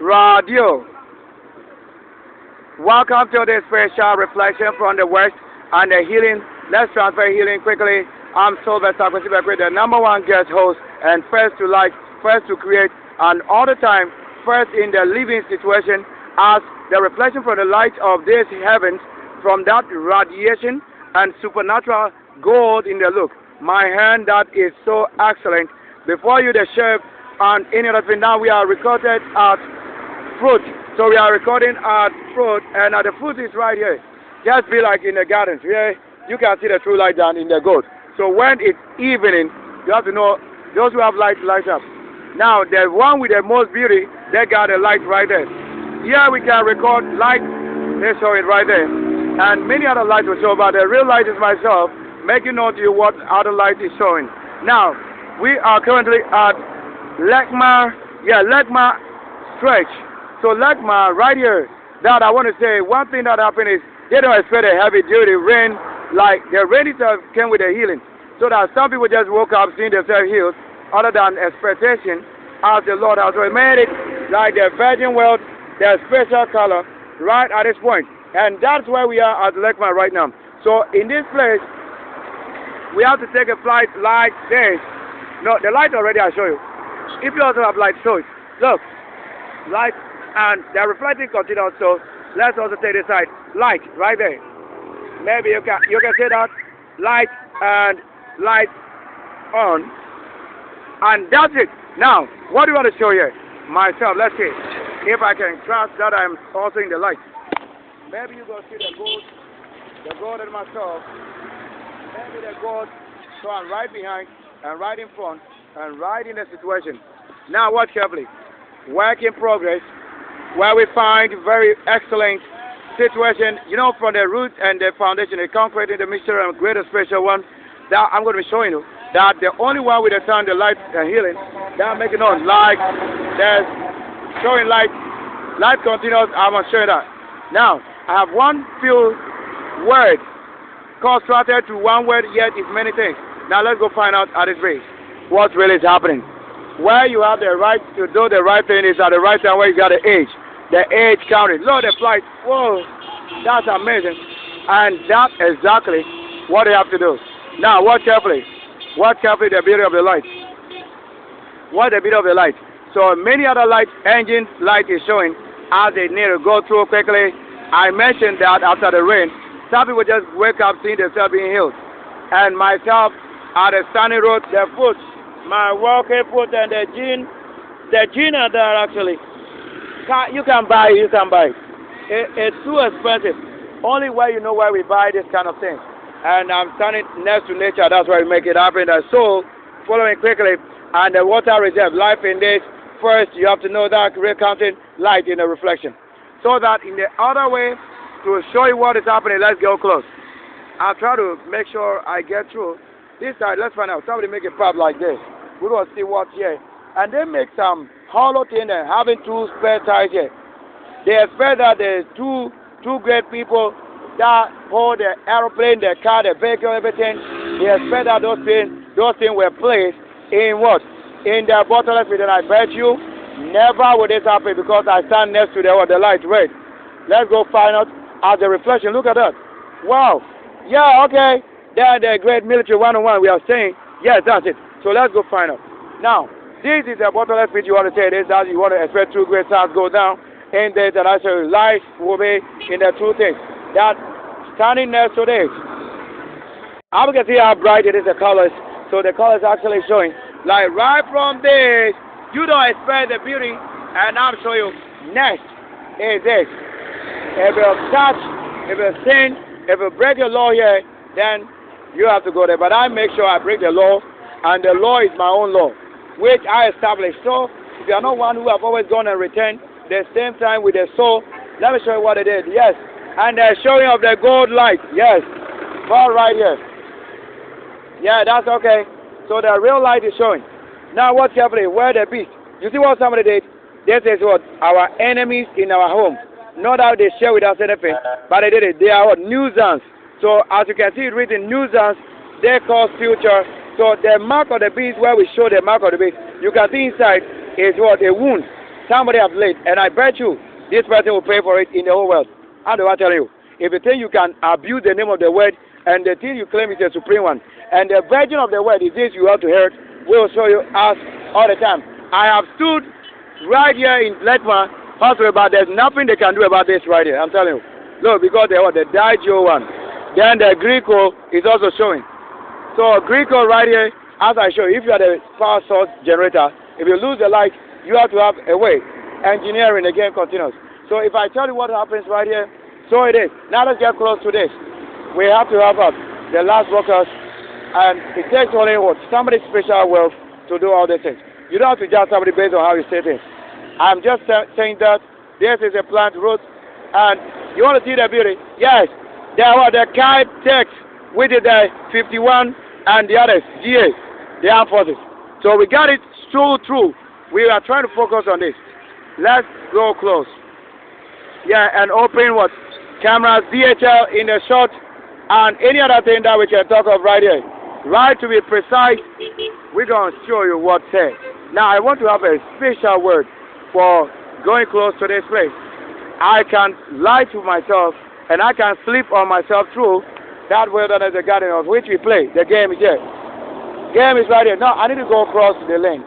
Ra-Deo. Welcome to this special reflection from the West and the healing. Let's transfer healing quickly. I'm Sylvester Kwesibekwe, the #1 guest host and first to like, first to create, and all the time first in the living situation as the reflection from the light of these heavens from that radiation and supernatural gold in the look. My hand that is so excellent. Before you the chef and any other thing. Now we are recorded at fruit. So we are recording at fruit and the fruit is right here. Just be like in the gardens. Here you can see the true light down in the gold. So when it's evening, you have to know those who have light up. Now the one with the most beauty, they got a light right there. Here we can record light, they show it right there. And many other lights will show, but the real light is myself, making known to you what other light is showing. Now, we are currently at Lekma, Lekma stretch. So Lekma right here, that I want to say, one thing that happened is, they don't expect a heavy duty rain, like the rain itself came with a healing. So that some people just woke up seeing themselves healed, other than expectation, as the Lord has made it, like the virgin wealth, the special color, right at this point. And that's where we are at Lekma right now. So in this place, we have to take a flight like this. No, the light already I show you. If you also have light, show it. Look, light, and they're reflecting continuous. So let's also take this side. Light, right there. Maybe you can say that. Light and light on. And that's it. Now, what do you want to show here? Myself, let's see. If I can trust that I'm also in the light. Maybe you go see the gold in myself. Maybe the gold, so I'm right behind and right in front and right in the situation. Now watch carefully. Work in progress, where we find very excellent situation, you know, from the root and the foundation, the concrete in the mixture and greater special one that I'm going to be showing you. That the only one with the sun, the light and healing, that I'm making on like there's showing light continuous. I'm going to show you that. Now, I have one few word constructed to one word, yet it's many things. Now let's go find out at this base what really is happening. Where you have the right to do the right thing is at the right time where you got the age. The age counted. Look at the flight. Whoa, that's amazing. And that's exactly what you have to do. Now watch carefully. Watch carefully the beauty of the light. What the beauty of the light. So many other light engines light is showing as they need to go through quickly. I mentioned that after the rain, some people just wake up seeing themselves being healed. And myself at the sunny road, the foot, my walking foot and the gene are there actually. You can buy it. It's too expensive. Only where you know where we buy this kind of thing. And I'm standing next to nature, that's why we make it happen. And so, following quickly, and the water reserve, life in this, first you have to know that recounting light in the reflection. So that in the other way, to show you what is happening, let's go close. I'll try to make sure I get through. This side, let's find out. Somebody make a pipe like this. We don't see what's here. And they make some hollow thing and having two spare tires here. They expect that there's two great people that hold the aeroplane, the car, the vehicle, everything. They expect that those things were placed in what? In their bottomless pit. And I bet you, never will this happen because I stand next to the light. Wait. Let's go find out as the reflection. Look at that. Wow. Yeah, okay. They're the great military 101 we are saying. Yes, that's it. So let's go find out. Now, this is the bottomless pit you want to say this, that you want to expect two great stars go down. And there's an actual life will be in the two things. That standing next to this. I'm going to see how bright it is, the colors. So the colors actually showing. Like right from this, you don't expect the beauty. And I'm showing you next is this. If you touch, if you sin, if you break the law here, then you have to go there. But I make sure I break the law, and the law is my own law, which I established. So if you are not one who have always gone and returned the same time with the soul, let me show you what it is. Yes. And the showing of the gold light. Yes. All right here. Yeah, that's okay. So the real light is showing. Now watch carefully. Where the beast. You see what somebody did? This is what? Our enemies in our home. Not how they share with us anything, but they did it. They are what? Nuisance. So as you can see it written nuisance, they cause future. So the mark of the beast, where we show the mark of the beast, you can see inside is what? A wound. somebody has laid, and I bet you this person will pay for it in the whole world. How do I tell you? If you think you can abuse the name of the word, and the thing you claim is the supreme one, and the virgin of the word is this you have to hear, we will show you us all the time. I have stood right here in Lekma hospital, but there's nothing they can do about this right here. I'm telling you. Look, because the Ra-Deo one. Then the Greco is also showing. So Greco right here, as I show you, if you are the power source generator, if you lose the light, you have to have a way. Engineering again continues. So if I tell you what happens right here, so it is. Now let's get close to this. We have to have the last workers, and it takes only what? Somebody's special wealth to do all these things. You don't have to judge somebody based on how you say things. I'm just saying that this is a plant root, and you want to see the beauty? Yes, there were the Hight text, which is the 51, and the others, GA, the armed forces. So we got it through. We are trying to focus on this. Let's go close. Yeah, and open what? Cameras, DHL in the shot, and any other thing that we can talk of right here. Right, to be precise, we're going to show you what's said. Now, I want to have a special word for going close to this place. I can lie to myself, and I can sleep on myself through that wilderness, the garden of which we play. The game is here. Game is right here. No, I need to go across the lane.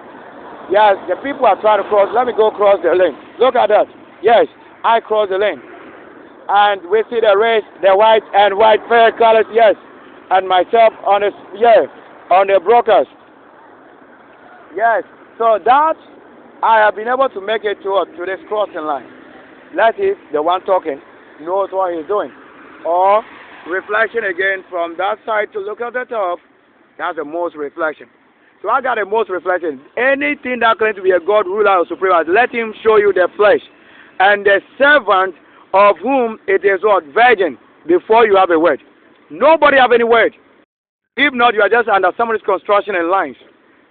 Yes, the people are trying to cross. Let me go across the lane. Look at that. Yes, I cross the lane. And we see the race, the white and white fair colors, yes. And myself on the brokers. Yes, so that I have been able to make it to this crossing line. Let's see if the one talking knows what he's doing. Or reflection again from that side to look at the top. That's the most reflection. So I got the most reflection. Anything that claims to be a God, ruler, or supreme, let him show you the flesh. And the servant of whom it is what? Virgin, before you have a word. Nobody have any word. If not, you are just under somebody's construction and lines.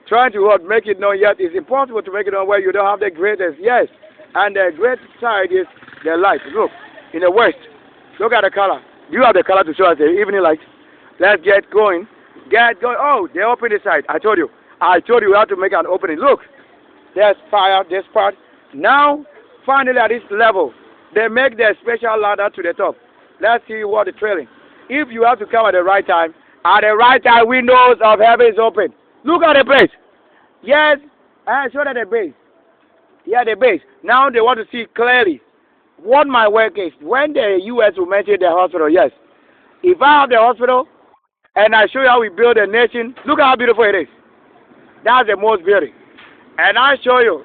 Trying to what? Make it known, yet it's impossible to make it known where you don't have the greatest. Yes. And the great side is the light. Look, in the west, look at the color. Do you have the color to show us the evening light? Let's get going. Get going. Oh, they opened the side. I told you we have to make an opening. Look, there's fire, this part. Now, finally at this level, they make the special ladder to the top. Let's see what the trailing. If you have to come at the right time, windows of heaven is open. Look at the base. Yes, and show that the base. Yeah, the base. Now they want to see clearly what my work is. When the U.S. will mention the hospital, yes. If I have the hospital and I show you how we build a nation, look how beautiful it is. That's the most beauty. And I show you,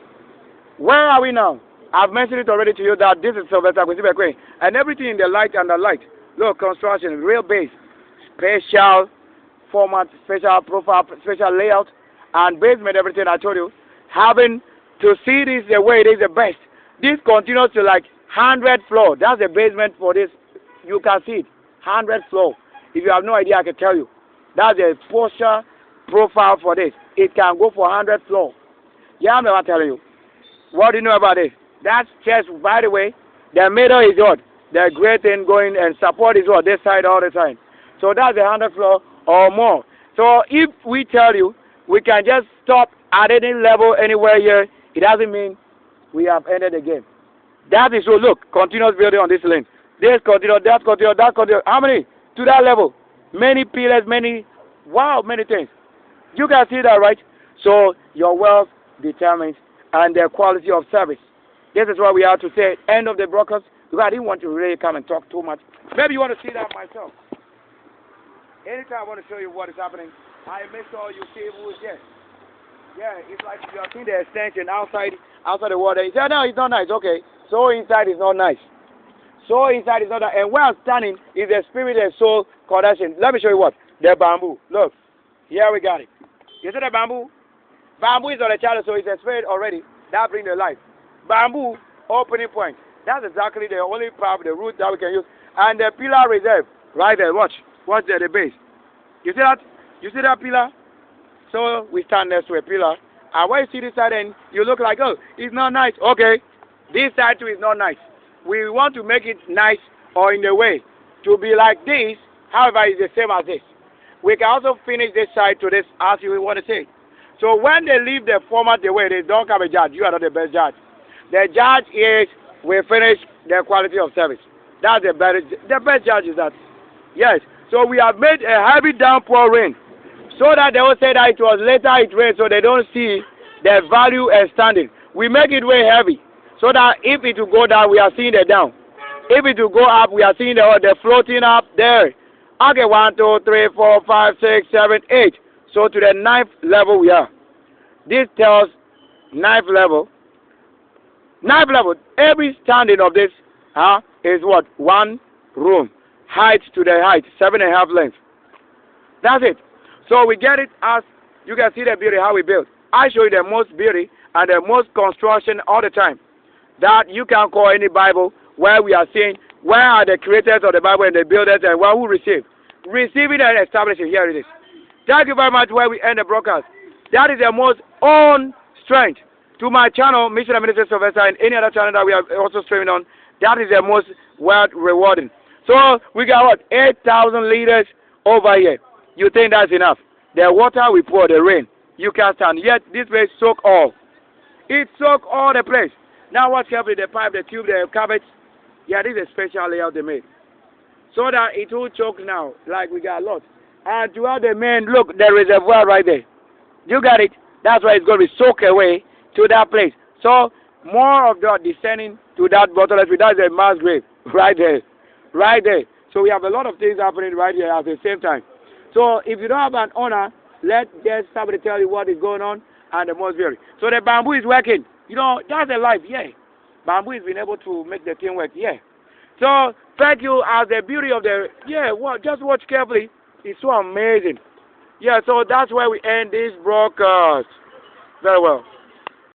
where are we now? I've mentioned it already to you that this is Sylvester Kwesi, and everything in the light and the light. Look, construction, real base, special format, special profile, special layout, and basement, everything I told you. Having to see this the way it is the best. This continues to like 100 floor. That's the basement for this. You can see it, 100 floor. If you have no idea, I can tell you. That's the posture profile for this. It can go for 100 floor. Yeah, I'm not telling you. What do you know about this? That's just, by the way, the middle is what? The great thing going, and support is what? This side all the time. So that's the 100 floor or more. So if we tell you, we can just stop at any level anywhere here, it doesn't mean we have ended the game. That is so. Look, continuous building on this lane. This continue, that continue, that continue. How many? To that level. Many pillars, many things. You can see that, right? So your wealth determines and the quality of service. This is what we have to say. End of the broadcast. Because I didn't want to really come and talk too much. Maybe you want to see that myself. Anytime I want to show you what is happening, I make sure you see who is there. Yeah, it's like you are seeing the extension outside the water. You say, no, it's not nice. Okay. So inside is not nice. So inside is not nice. And where I'm standing is the spirit and soul connection. Let me show you what. The bamboo. Look. Here we got it. You see the bamboo? Bamboo is on the channel, so it's a spirit already. That brings the life. Bamboo, opening point. That's exactly the only part of the root that we can use. And the pillar reserve. Right there. Watch. Watch the base. You see that? You see that pillar? So we stand next to a pillar. And when you see this side and you look like, oh, it's not nice. Okay. This side too is not nice. We want to make it nice or in a way to be like this. However, it's the same as this. We can also finish this side to this as you want to say. So when they leave the format the way it is, don't come a judge. You are not the best judge. The judge is we finish the quality of service. That's the best judge is that. Yes. So we have made a heavy downpour rain, so that they will say that it was later it rained, so they don't see the value and standing. We make it way heavy, so that if it will go down, we are seeing the down. If it will go up, we are seeing the floating up there. Okay, 1, 2, 3, 4, 5, 6, 7, 8. So to the 9th level we are. This tells 9th level. 9th level. Every standing of this is what? 1 room. Height to the height, 7.5 length. That's it. So we get it as you can see the beauty how we build. I show you the most beauty and the most construction all the time. That you can call any Bible where we are saying where are the creators of the Bible and the builders and one who received. Receiving and establishing. Here it is. Thank you very much where we end the broadcast. That is the most own strength to my channel, Mission and Ministry Sylvester, and any other channel that we are also streaming on. That is the most well rewarding. So we got what? 8,000 liters over here. You think that's enough? The water we pour, the rain, you can't stand. Yet this place soak all. It soak all the place. Now watch carefully the pipe, the tube, the cabbage. Yeah, this is a special layout they made. So that it will choke now, like we got a lot. And throughout the main, look, the reservoir right there. You got it? That's why it's going to be soaked away to that place. So more of that descending to that bottomless pit. That's a mass grave right there. Right there. So we have a lot of things happening right here at the same time. So if you don't have an owner, let just somebody tell you what is going on and the most very. So the bamboo is working. You know, that's the life, yeah. Bamboo has been able to make the thing work, yeah. So thank you as the beauty of the, well, just watch carefully. It's so amazing. Yeah, so that's where we end this broadcast. Very well.